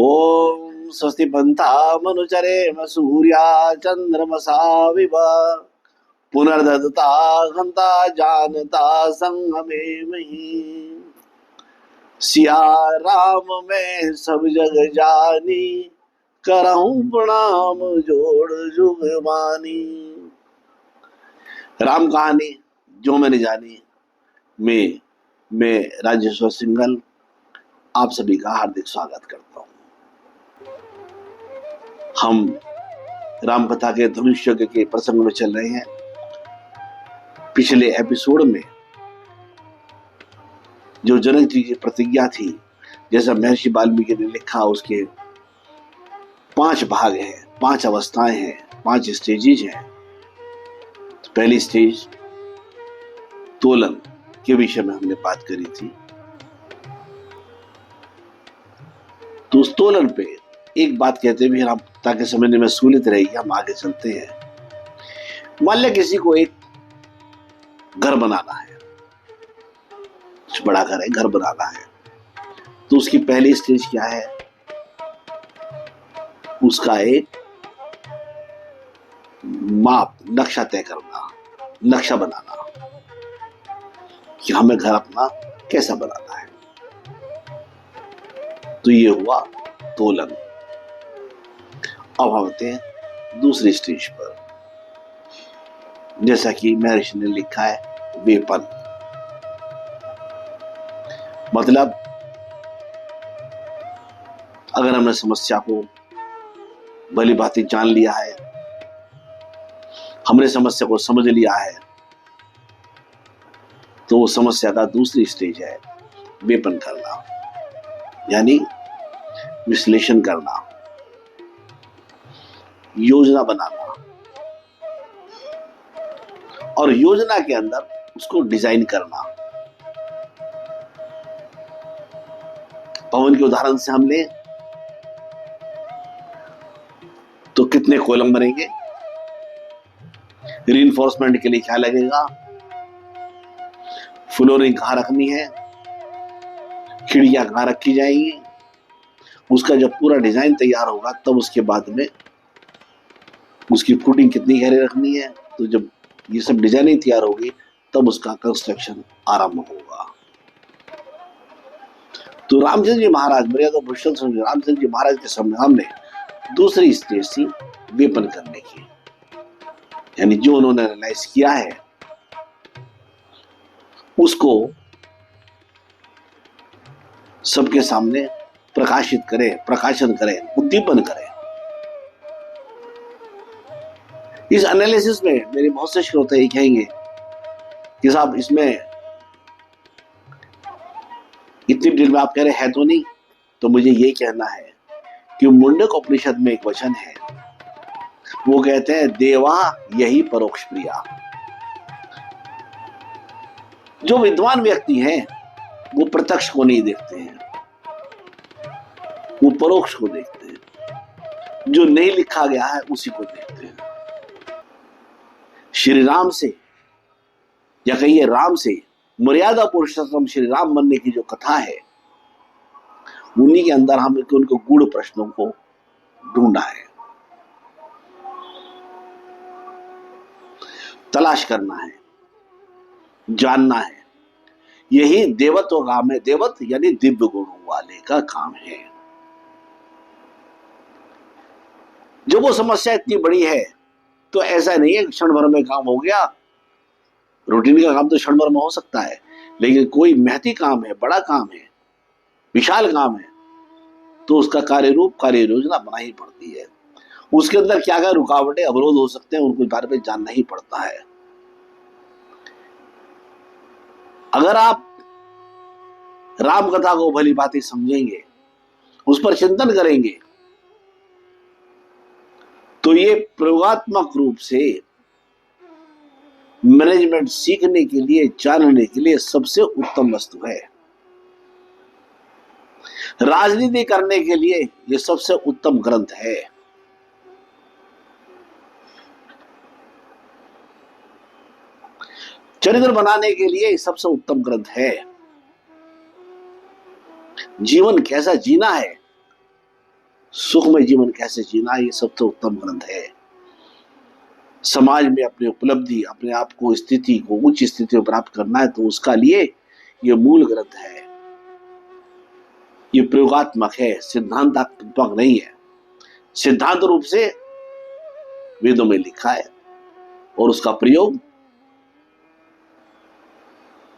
ओम स्वस्ति पंथा मनुचरेम सूर्या चंद्रमसा विव पुनर्दत्ता घंता जानता संगमे मही। सिया राम मैं सब जग जानी, करहूं प्रणाम जोड़ जुग मानी। राम कहानी जो मैंने जानी मैं राजेश्वर सिंघल आप सभी का हार्दिक स्वागत करता हूं। हम राम कथा के धनुष यज्ञ के प्रसंग में चल रहे हैं। पिछले एपिसोड में जो जनक जी की प्रतिज्ञा थी, जैसा महर्षि वाल्मीकि ने लिखा, उसके 5 भाग हैं, 5 अवस्थाएं हैं, 5 स्टेजेज हैं। तो पहली स्टेज तोलन के विषय में हमने बात करी थी। तो उस तोलन पे एक बात कहते हुए हम, ताकि समझने में सहूलियत रहेगी, हम आगे चलते हैं। मान लिया किसी को एक घर बनाना है, कुछ बड़ा घर है, घर बनाना है, तो उसकी पहली स्टेज क्या है? उसका एक माप, नक्शा तय करना, नक्शा बनाना कि हमें घर अपना कैसा बनाना है। तो ये हुआ तोलन। अब हम आते हैं दूसरी स्टेज पर, जैसा कि महर्षि ने लिखा है, वेपन। मतलब अगर हमने समस्या को भली भांति जान लिया है, हमने समस्या को समझ लिया है, तो वो समस्या का दूसरी स्टेज है वेपन करना, यानी विश्लेषण करना, योजना बनाना, और योजना के अंदर उसको डिजाइन करना। भवन के उदाहरण से हम ले तो कितने कॉलम बनेंगे, रीइंफोर्समेंट के लिए क्या लगेगा, फ्लोरिंग कहां रखनी है, खिड़कियां कहां रखी जाएंगी। उसका जब पूरा डिजाइन तैयार होगा तब उसके बाद में उसकी फुटिंग कितनी गहरी रखनी है। तो जब ये सब डिजाइनिंग तैयार होगी तब उसका कंस्ट्रक्शन आरंभ होगा। तो रामचंद्र जी महाराज, मर्यादा पुरुषोत्तम रामचंद्र जी महाराज के सामने दूसरी स्टेज थी वेपन करने की, यानी जो उन्होंने एनालाइज किया है उसको सबके सामने प्रकाशित करें, प्रकाशन करें, उद्दीपन करें। इस एनालिसिस में मेरे बहुत से श्रोता ये कहेंगे कि साहब इसमें इतनी डिटेल में आप कह रहे हैं तो नहीं। तो मुझे ये कहना है कि मुंडक उपनिषद में एक वचन है, वो कहते हैं, देवा यही परोक्ष प्रिया। जो विद्वान व्यक्ति हैं वो प्रत्यक्ष को नहीं देखते हैं, वो परोक्ष को देखते हैं, जो नहीं लिखा गया है उसी को देखते हैं। श्री राम से, या कहिए राम से, मर्यादा पुरुषोत्तम श्री राम बनने की जो कथा है, उन्हीं के अंदर हम उनको गूढ़ प्रश्नों को ढूंढा है, तलाश करना है, जानना है। यही देवत्व काम है। देवत यानी दिव्य गुणों वाले का काम है। जब वो समस्या इतनी बड़ी है तो ऐसा नहीं है क्षण भर में काम हो गया। रूटीन का काम तो क्षण भर में हो सकता है, लेकिन कोई महती काम है, बड़ा काम है, विशाल काम है, तो उसका कार्य रूप, कार्य योजना बनानी पड़ती है। उसके अंदर क्या क्या रुकावटें, अवरोध हो सकते हैं, उनको बारे में जानना ही पड़ता है। अगर आप राम कथा को भली भांति समझेंगे, उस पर चिंतन करेंगे, तो ये प्रयोगात्मक रूप से मैनेजमेंट सीखने के लिए, जानने के लिए सबसे उत्तम वस्तु है। राजनीति करने के लिए यह सबसे उत्तम ग्रंथ है। चरित्र बनाने के लिए सबसे उत्तम ग्रंथ है। जीवन कैसा जीना है सुखमय जीवन कैसे जीना, ये सबसे उत्तम ग्रंथ है। समाज में अपनी उपलब्धि, अपने आप को स्थिति को उच्च स्थिति में प्राप्त करना है तो उसका लिए ये मूल ग्रंथ है। ये प्रयोगात्मक है, सिद्धांतात्मक नहीं है। सिद्धांत रूप से वेदों में लिखा है और उसका प्रयोग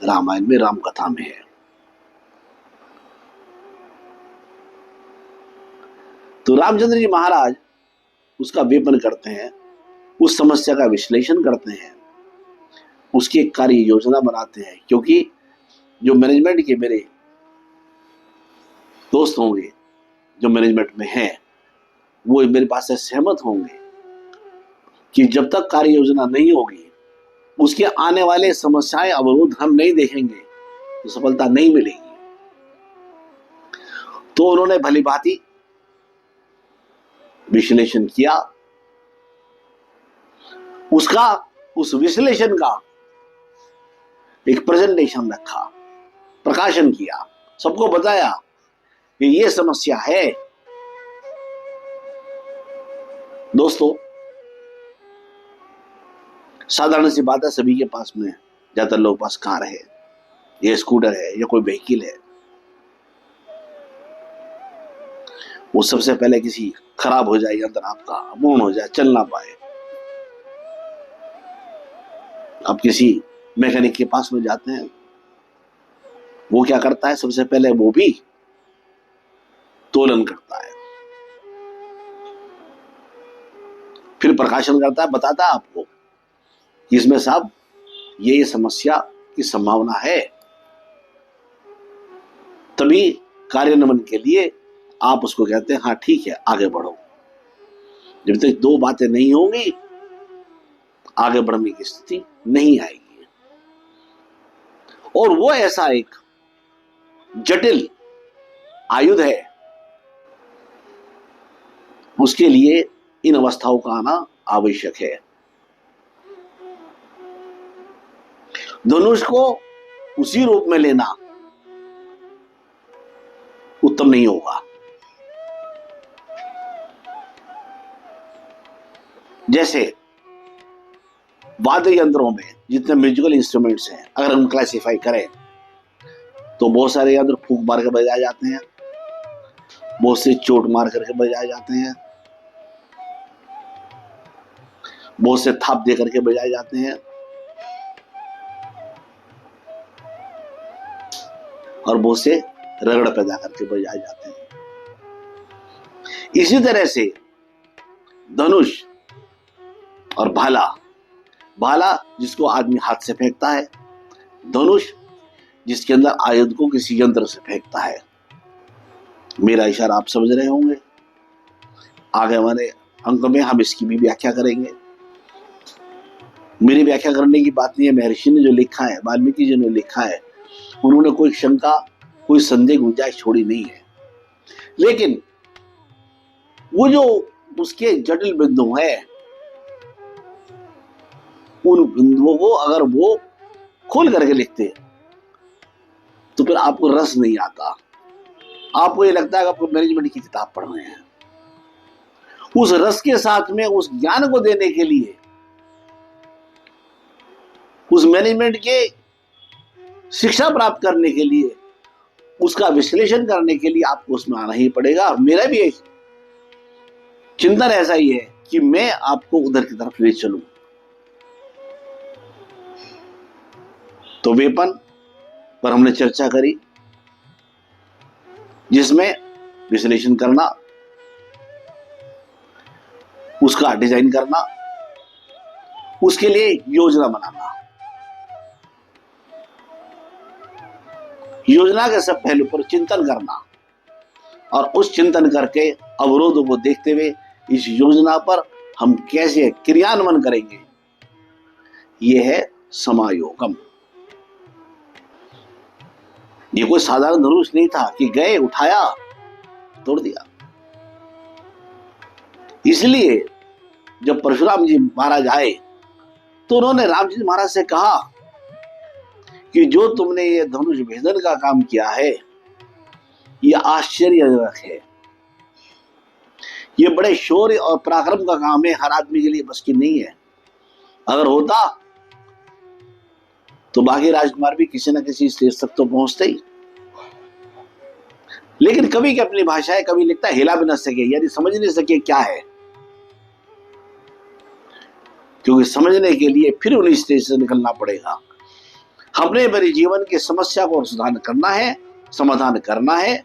रामायण में, राम कथा में है। तो रामचंद्र जी महाराज उसका वेपन करते हैं, उस समस्या का विश्लेषण करते हैं, उसकी एक कार्य योजना बनाते हैं। क्योंकि जो मैनेजमेंट के मेरे दोस्त होंगे, जो मैनेजमेंट में हैं, वो मेरे पास से सहमत होंगे कि जब तक कार्य योजना नहीं होगी, उसके आने वाले समस्याएं, अवरोध हम नहीं देखेंगे तो सफलता नहीं मिलेगी। तो उन्होंने भली भांति विश्लेषण किया, उस विश्लेषण का एक प्रेजेंटेशन रखा, प्रकाशन किया, सबको बताया कि ये समस्या है। दोस्तों, साधारण सी बात है, सभी के पास में, ज्यादातर लोगों के पास कार है या स्कूटर है या कोई व्हीकल है। वो सबसे पहले किसी खराब हो जाए, अंदर आपका मौन हो जाए, चल ना पाए, आप किसी मैकेनिक के पास में जाते हैं, वो क्या करता है, सबसे पहले वो भी तोलन करता है, फिर प्रकाशन करता है, बताता है आपको कि इसमें साहब ये समस्या की संभावना है। तभी कार्यान्वयन के लिए आप उसको कहते हैं हाँ ठीक है, आगे बढ़ो। जब तक दो बातें नहीं होंगी, आगे बढ़ने की स्थिति नहीं आएगी। और वो ऐसा एक जटिल आयुध है, उसके लिए इन अवस्थाओं का आना आवश्यक है। धनुष को उसी रूप में लेना उत्तम नहीं होगा। जैसे वाद्य यंत्रों में जितने म्यूजिकल इंस्ट्रूमेंट्स हैं, अगर हम क्लासिफाई करें तो बहुत सारे यंत्र फूंक मार के बजाए जाते हैं, बहुत से चोट मार करके बजाए जाते हैं, बहुत से थाप दे करके बजाए जाते हैं, और बहुत से रगड़ पैदा करके बजाए जाते हैं। इसी तरह से धनुष और भाला जिसको आदमी हाथ से फेंकता है, धनुष जिसके अंदर आयुध को किसी यंत्र से फेंकता है। मेरा इशारा आप समझ रहे होंगे। आगे हमारे अंक में हम इसकी भी व्याख्या करेंगे। मेरी व्याख्या करने की बात नहीं है, महर्षि ने जो लिखा है, वाल्मीकि जी ने लिखा है, उन्होंने कोई शंका, कोई संदेह, गुंजाइश छोड़ी नहीं है। लेकिन वो जो उसके जटिल बिंदु है, उन बिंदुओं को अगर वो खोल करके लिखते तो फिर आपको रस नहीं आता। आपको ये लगता है कि आपको मैनेजमेंट की किताब पढ़ रहे हैं। उस रस के साथ में उस ज्ञान को देने के लिए, उस मैनेजमेंट के शिक्षा प्राप्त करने के लिए, उसका विश्लेषण करने के लिए आपको उसमें आना ही पड़ेगा। और मेरा भी एक चिंतन ऐसा ही है कि मैं आपको उधर की तरफ ले चलूं। तो वेपन पर हमने चर्चा करी, जिसमें विश्लेषण करना, उसका डिजाइन करना, उसके लिए योजना बनाना, योजना के सब पहलू पर चिंतन करना, और उस चिंतन करके अवरोधों को देखते हुए इस योजना पर हम कैसे क्रियान्वयन करेंगे, यह है समायोगम। ये कोई साधारण धनुष नहीं था कि गए, उठाया, तोड़ दिया। इसलिए जब परशुराम जी महाराज आए तो उन्होंने राम जी महाराज से कहा कि जो तुमने ये धनुष भेदन का काम किया है, यह आश्चर्यजनक है। ये बड़े शौर्य और पराक्रम का काम है, हर आदमी के लिए बस की नहीं है। अगर होता तो बाकी राजकुमार भी किसी न किसी स्टेज तक तो पहुंचते ही। लेकिन कवि की अपनी भाषा है, कवि लिखता हिला भी न सके, यानी समझ नहीं सके क्या है, क्योंकि समझने के लिए फिर उन्हीं स्टेज से निकलना पड़ेगा। हमने मेरे जीवन की समस्या को समाधान करना है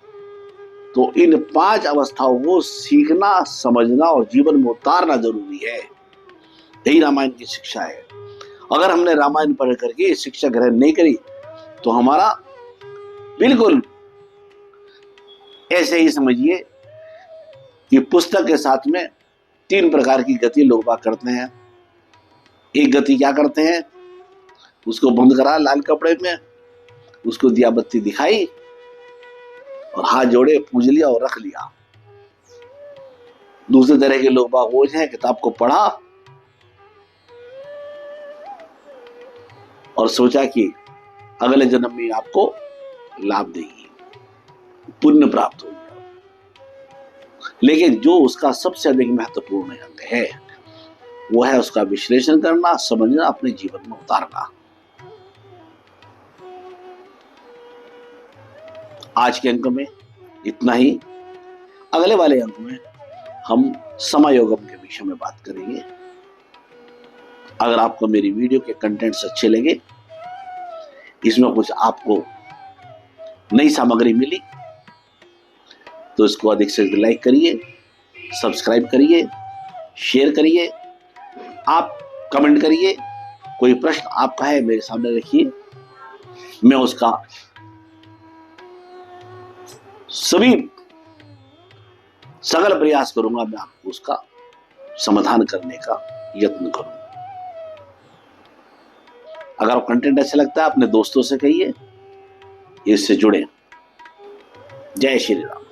तो इन 5 अवस्थाओं को सीखना, समझना और जीवन में उतारना जरूरी है। यही रामायण की शिक्षा है। अगर हमने रामायण पढ़ करके शिक्षा ग्रहण नहीं करी तो हमारा बिल्कुल ऐसे ही समझिए कि पुस्तक के साथ में 3 प्रकार की गति लोग बात करते हैं। एक गति क्या करते हैं, उसको बंद करा लाल कपड़े में, उसको दिया बत्ती दिखाई और हाथ जोड़े पूज लिया और रख लिया। दूसरे तरह के लोग बाग वो हैं, किताब को पढ़ा और सोचा कि अगले जन्म में आपको लाभ देगी, पुण्य प्राप्त होगा। लेकिन जो उसका सबसे अधिक महत्वपूर्ण अंग है वो है उसका विश्लेषण करना, समझना, अपने जीवन में उतारना। आज के अंक में इतना ही। अगले वाले अंक में हम समायोगम के विषय में बात करेंगे। अगर आपको मेरी वीडियो के कंटेंट्स अच्छे लगे, इसमें कुछ आपको नई सामग्री मिली, तो इसको अधिक से अधिक लाइक करिए, सब्सक्राइब करिए, शेयर करिए, आप कमेंट करिए। कोई प्रश्न आपका है मेरे सामने रखिए, मैं उसका सगल प्रयास करूंगा, मैं आपको उसका समाधान करने का यत्न करूंगा। अगर आप कंटेंट अच्छा लगता है अपने दोस्तों से कहिए, इससे जुड़े। जय श्री राम।